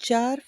4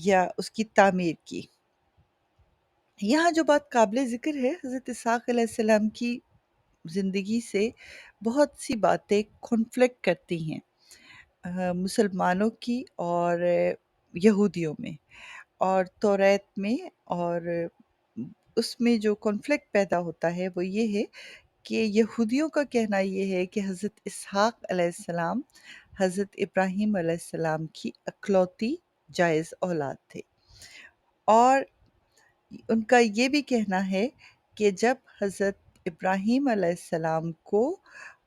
یا اس کی تعمیر کی۔ یہاں جو بات قابل ذکر ہے، حضرت اسحاق علیہ السلام کی زندگی سے بہت سی باتیں کنفلکٹ کرتی ہیں، مسلمانوں کی اور یہودیوں میں اور توریت میں، اور اس میں جو کنفلکٹ پیدا ہوتا ہے وہ یہ ہے کہ یہودیوں کا کہنا یہ ہے کہ حضرت اسحاق علیہ السلام حضرت ابراہیم علیہ السلام کی اکلوتی جائز اولاد تھے، اور ان کا یہ بھی کہنا ہے کہ جب حضرت ابراہیم علیہ السلام کو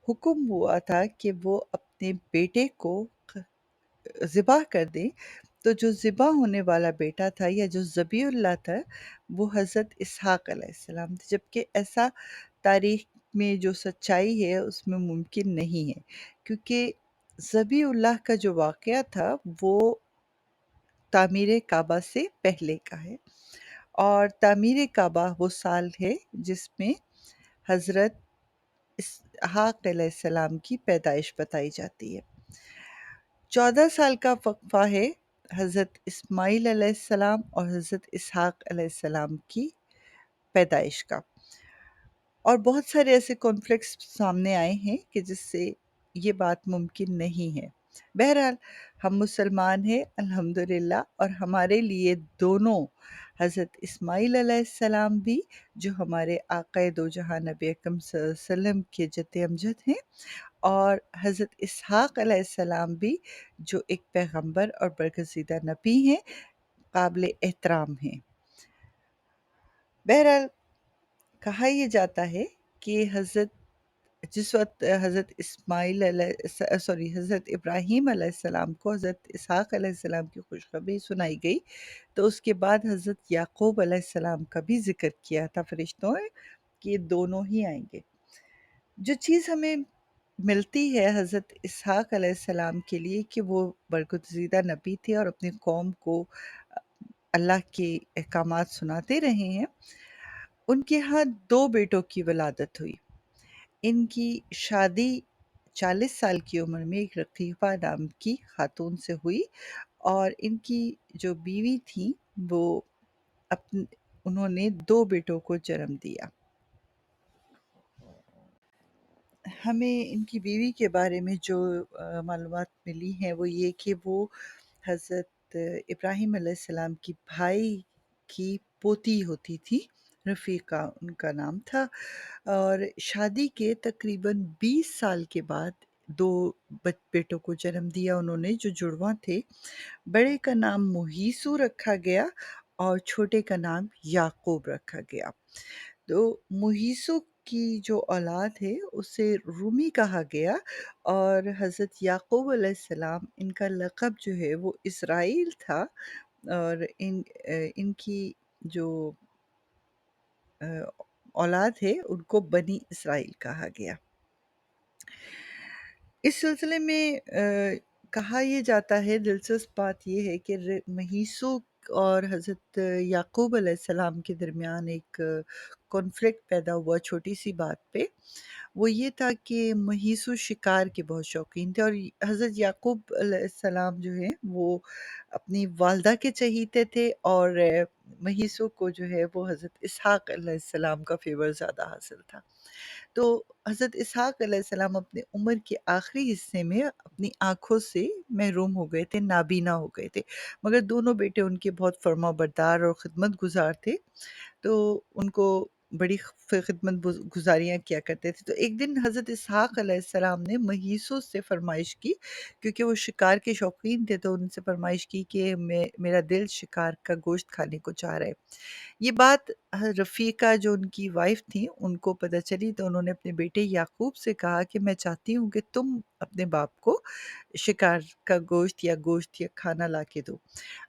حکم ہوا تھا کہ وہ اپنے بیٹے کو ذبح کر دیں، تو جو ذبح ہونے والا بیٹا تھا یا جو ذبیح اللہ تھا وہ حضرت اسحاق علیہ السلام تھے، جبکہ ایسا تاریخ میں جو سچائی ہے اس میں ممکن نہیں ہے، کیونکہ ذبیح اللہ کا جو واقعہ تھا وہ تعمیر کعبہ سے پہلے کا ہے، اور تعمیر کعبہ وہ سال ہے جس میں حضرت اسحاق علیہ السلام کی پیدائش بتائی جاتی ہے۔ 14 سال کا وقفہ ہے حضرت اسماعیل علیہ السلام اور حضرت اسحاق علیہ السلام کی پیدائش کا، اور بہت سارے ایسے کانفلکٹس سامنے آئے ہیں کہ جس سے یہ بات ممکن نہیں ہے۔ بہرحال ہم مسلمان ہیں الحمدللہ، اور ہمارے لیے دونوں حضرت اسماعیل علیہ السلام بھی، جو ہمارے آقا دو جہاں نبی اکرم صلی اللہ علیہ وسلم کے جد امجد ہیں، اور حضرت اسحاق علیہ السلام بھی جو ایک پیغمبر اور برگزیدہ نبی ہیں، قابل احترام ہیں۔ بہرحال کہا یہ جاتا ہے کہ جس وقت حضرت ابراہیم علیہ السلام کو حضرت اسحاق علیہ السلام کی خوشخبری سنائی گئی، تو اس کے بعد حضرت یعقوب علیہ السلام کا بھی ذکر کیا تھا فرشتوں نے کہ یہ دونوں ہی آئیں گے۔ جو چیز ہمیں ملتی ہے حضرت اسحاق علیہ السلام کے لیے کہ وہ برگزیدہ نبی تھے اور اپنی قوم کو اللہ کے احکامات سناتے رہے ہیں، ان کے ہاں 2 بیٹوں کی ولادت ہوئی۔ ان کی شادی 40 سال کی عمر میں ایک رقیقہ نام کی خاتون سے ہوئی، اور ان کی جو بیوی تھی وہ انہوں نے 2 بیٹوں کو جنم دیا۔ ہمیں ان کی بیوی کے بارے میں جو معلومات ملی ہیں وہ یہ کہ وہ حضرت ابراہیم علیہ السلام کی بھائی کی پوتی ہوتی تھی، رفیقہ ان کا نام تھا، اور شادی کے تقریباً 20 سال کے بعد 2 بیٹوں کو جنم دیا انہوں نے، جو جڑواں تھے۔ بڑے کا نام مہیسو رکھا گیا اور چھوٹے کا نام یعقوب رکھا گیا۔ تو مہیسو کی جو اولاد ہے اسے رومی کہا گیا، اور حضرت یعقوب علیہ السلام ان کا لقب جو ہے وہ اسرائیل تھا، اور ان کی جو اولاد ہے ان کو بنی اسرائیل کہا گیا۔ اس سلسلے میں کہا یہ جاتا ہے، دلچسپ بات یہ ہے کہ مہیسو اور حضرت یعقوب علیہ السلام کے درمیان ایک کانفلکٹ پیدا ہوا چھوٹی سی بات پہ۔ وہ یہ تھا کہ مہیسو شکار کے بہت شوقین تھے، اور حضرت یعقوب علیہ السلام جو ہیں وہ اپنی والدہ کے چہیتے تھے، اور مہیسو کو جو ہے وہ حضرت اسحاق علیہ السلام کا فیور زیادہ حاصل تھا۔ تو حضرت اسحاق علیہ السلام اپنے عمر کے آخری حصے میں اپنی آنکھوں سے محروم ہو گئے تھے، نابینا ہو گئے تھے، مگر دونوں بیٹے ان کے بہت فرما بردار اور خدمت گزار تھے، تو ان کو بڑی خدمت گزاریاں کیا کرتے تھے۔ تو ایک دن حضرت اسحاق علیہ السلام نے مہیسو سے فرمائش کی، کیونکہ وہ شکار کے شوقین تھے، تو ان سے فرمائش کی کہ میرا دل شکار کا گوشت کھانے کو چاہ رہا ہے۔ یہ بات رفیقہ جو ان کی وائف تھیں ان کو پتہ چلی، تو انہوں نے اپنے بیٹے یعقوب سے کہا کہ میں چاہتی ہوں کہ تم اپنے باپ کو شکار کا گوشت یا کھانا لا کے دو۔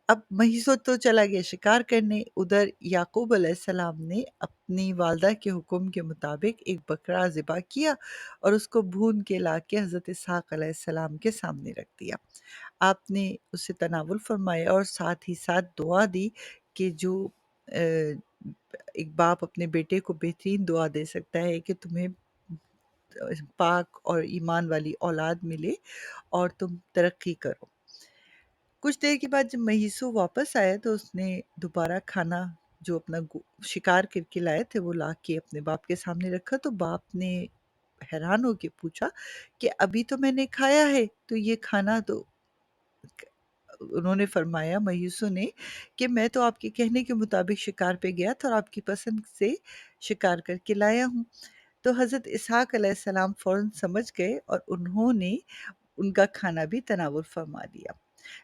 اب مہیسو تو چلا گیا شکار کرنے، ادھر یعقوب علیہ السلام نے اپنی والدہ کے حکم کے مطابق ایک بکرا ذبح کیا اور اس کو بھون کے لا کے حضرت اسحاق علیہ السلام کے سامنے رکھ دیا۔ آپ نے اسے تناول فرمایا اور ساتھ ہی ساتھ دعا دی کہ جو ایک باپ اپنے بیٹے کو بہترین دعا دے سکتا ہے کہ تمہیں پاک اور ایمان والی اولاد ملے اور تم ترقی کرو۔ کچھ دیر کے بعد جب مہیسو واپس آیا تو اس نے دوبارہ کھانا جو اپنا شکار کر کے لائے تھے وہ لا کے اپنے باپ کے سامنے رکھا، تو باپ نے حیران ہو کے پوچھا کہ ابھی تو میں نے کھایا ہے، تو یہ کھانا تو انہوں نے فرمایا مہیسو نے کہ میں تو آپ کے کہنے کے مطابق شکار پہ گیا تھا اور آپ کی پسند سے شکار کر کے لایا ہوں۔ تو حضرت اسحاق علیہ السلام فوراً سمجھ گئے اور انہوں نے ان کا کھانا بھی تناول فرما لیا،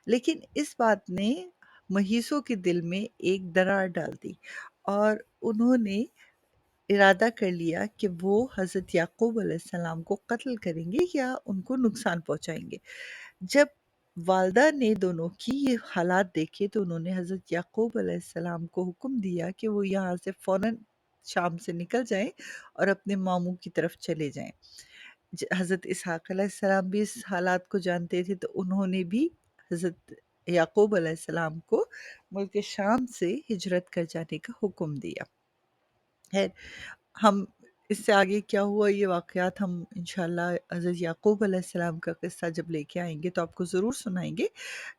لیکن اس بات نے مہیسو کے دل میں ایک درار ڈال دی اور انہوں نے ارادہ کر لیا کہ وہ حضرت یعقوب علیہ السلام کو قتل کریں گے یا ان کو نقصان پہنچائیں گے۔ جب والدہ نے دونوں کی یہ حالات دیکھے تو انہوں نے حضرت یعقوب علیہ السلام کو حکم دیا کہ وہ یہاں سے فوراً شام سے نکل جائیں اور اپنے ماموں کی طرف چلے جائیں۔ حضرت اسحاق علیہ السلام بھی اس حالات کو جانتے تھے، تو انہوں نے بھی حضرت یعقوب علیہ السلام کو ملک شام سے ہجرت کر جانے کا حکم دیا ہے۔ ہم اس سے آگے کیا ہوا یہ واقعات ہم انشاءاللہ حضرت یعقوب علیہ السلام کا قصہ جب لے کے آئیں گے تو آپ کو ضرور سنائیں گے۔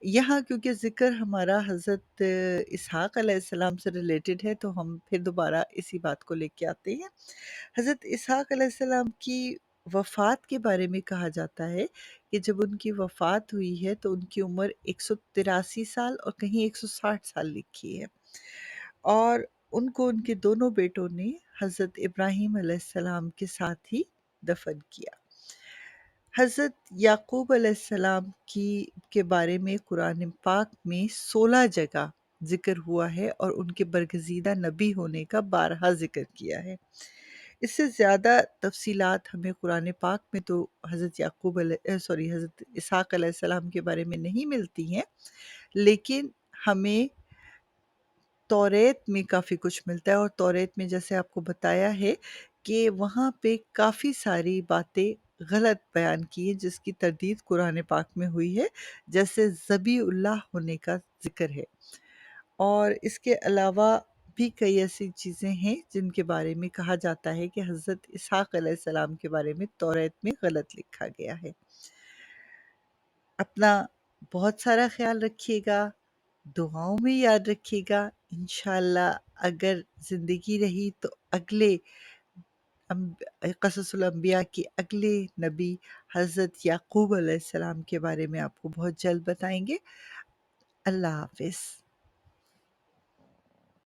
یہاں کیونکہ ذکر ہمارا حضرت اسحاق علیہ السلام سے ریلیٹڈ ہے تو ہم پھر دوبارہ اسی بات کو لے کے آتے ہیں۔ حضرت اسحاق علیہ السلام کی وفات کے بارے میں کہا جاتا ہے کہ جب ان کی وفات ہوئی ہے تو ان کی عمر 183 سال اور کہیں 160 سال لکھی ہے، اور ان کو ان کے دونوں بیٹوں نے حضرت ابراہیم علیہ السلام کے ساتھ ہی دفن کیا۔ حضرت یعقوب علیہ السلام کے بارے میں قرآن پاک میں 16 جگہ ذکر ہوا ہے اور ان کے برگزیدہ نبی ہونے کا بارہا ذکر کیا ہے۔ اس سے زیادہ تفصیلات ہمیں قرآن پاک میں تو حضرت اسحاق علیہ السلام کے بارے میں نہیں ملتی ہیں، لیکن ہمیں توریت میں کافی کچھ ملتا ہے، اور توریت میں جیسے آپ کو بتایا ہے کہ وہاں پہ کافی ساری باتیں غلط بیان کی ہیں جس کی تردید قرآن پاک میں ہوئی ہے، جیسے ذبیح اللہ ہونے کا ذکر ہے، اور اس کے علاوہ بھی کئی ایسی چیزیں ہیں جن کے بارے میں کہا جاتا ہے کہ حضرت اسحاق علیہ السلام کے بارے میں توریت میں غلط لکھا گیا ہے۔ اپنا بہت سارا خیال رکھیے گا، دعاؤں میں یاد رکھیے گا۔ انشاءاللہ اگر زندگی رہی تو اگلے قصص الانبیاء کے اگلے نبی حضرت یعقوب علیہ السلام کے بارے میں آپ کو بہت جلد بتائیں گے۔ اللہ حافظ۔